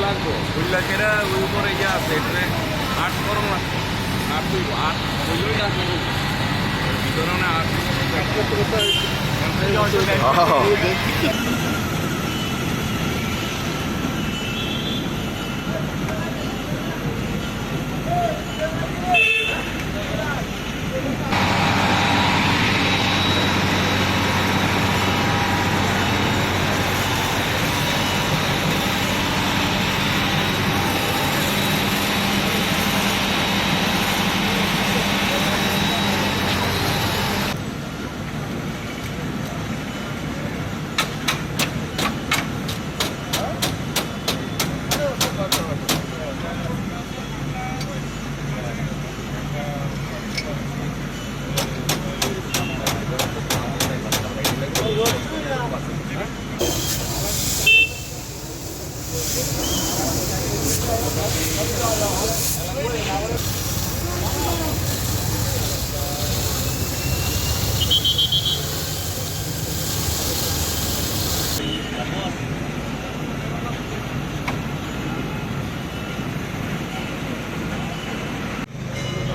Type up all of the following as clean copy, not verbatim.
লাগবে বুঝলা কেরা ওই উপরে ইয়ে আছে এখানে আট করম আছে আট দুই আট ওইগুলোই আছে ভিতরে না আট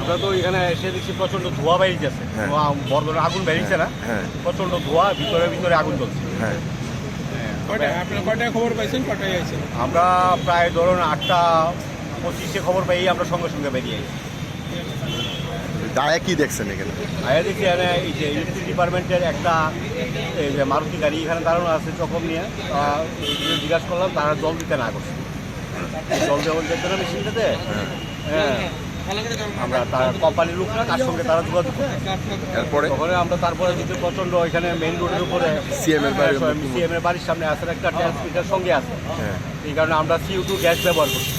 আমরা তো এখানে এসে দেখছি প্রচন্ড ধোঁয়া বেরিয়েছে, বড় ধরনের আগুন বেরিয়েছে না, প্রচন্ড ধোঁয়া, ভিতরে ভিতরে আগুন জ্বলছে। কয়টায় খবর পাইছেন, কয়টায় আইছেন? আমরা প্রায় ধরুন 8:25 খবর পেয়েই আমরা সঙ্গে সঙ্গে বেরিয়ে আছি। দায়া কি দেখছেন এখানে? আয়া দেখছি এখানে এই যে ইলেকট্রিক ডিপার্টমেন্টের একটা এই যে মারুতি গাড়ি এখানে দাঁড়ানো আছে চকম নিয়ে, জিজ্ঞাসা করলাম, তারা জল দিতে না করছে। জল দেওয়ার দেখতে না মেশিনটাতে, হ্যাঁ আমরা তার কোম্পানির লোকরা তার সঙ্গে তারা যোগাযোগ করে এরপরে আমরা তারপরে যদি প্রচন্ড ওইখানে মেইন রোডের উপরে সিএম এর বাড়ির সামনে আছে একটা ট্রান্সমিটার সঙ্গে আছে, এই কারণে আমরা CO2 গ্যাস ব্যবহার করছি।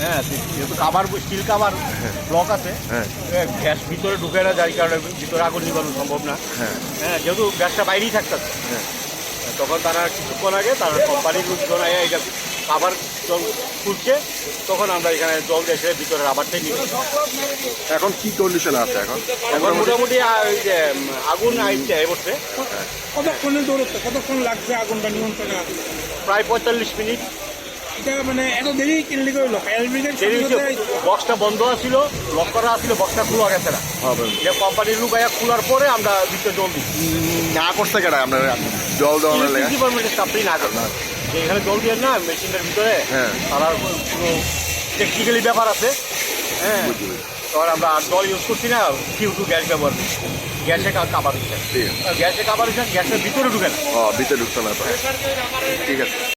হ্যাঁ, যেহেতু কাভার স্টিল কাভার ব্লক আছে, গ্যাস ভিতরে ঢুকে না, যার কারণে ভিতরে আগুন নিবানো সম্ভব না। হ্যাঁ, যেহেতু গ্যাসটা বাইরেই থাকতেছে, তখন তারা কিছুক্ষণ আগে তারা কোম্পানির লোকজন এটা কাভার জল খুলছে, তখন আমরা এখানে জল এসে ভিতরে রাবারটাই নিয়ে। এখন কি কন্ডিশন আছে? এখন মোটামুটি ওই যে আগুন আইছে এবছরে। কতক্ষণে দৌড়চ্ছে, কতক্ষণ লাগছে আগুনটা নিয়ন্ত্রণে? প্রায় 45 মিনিট। এটা মানে এত দেরি কিনলে করলো? বক্সটা বন্ধ আছিল, লক করা আছিল, বক্সটা খোলা গেছে না, কোম্পানির লোক খোলার পরে আমরা ভিতরে জল দিই। না করতে কেটে আপনার জল দেওয়ার ডিপার্টমেন্টের স্টাফই না করে, এখানে জল দিয়ে না মেশিনের ভিতরে তারা পুরো টেকনিক্যালি ব্যাপার আছে। হ্যাঁ, তখন আমরা জল ইউজ করছি না, CO2 গ্যাস ব্যবহার করছি। গ্যাসে কাবার দিচ্ছে, গ্যাসে কাবার দিচ্ছে, গ্যাসের ভিতরে ঢুকে না, ভিতরে ঢুকতে না। ঠিক আছে।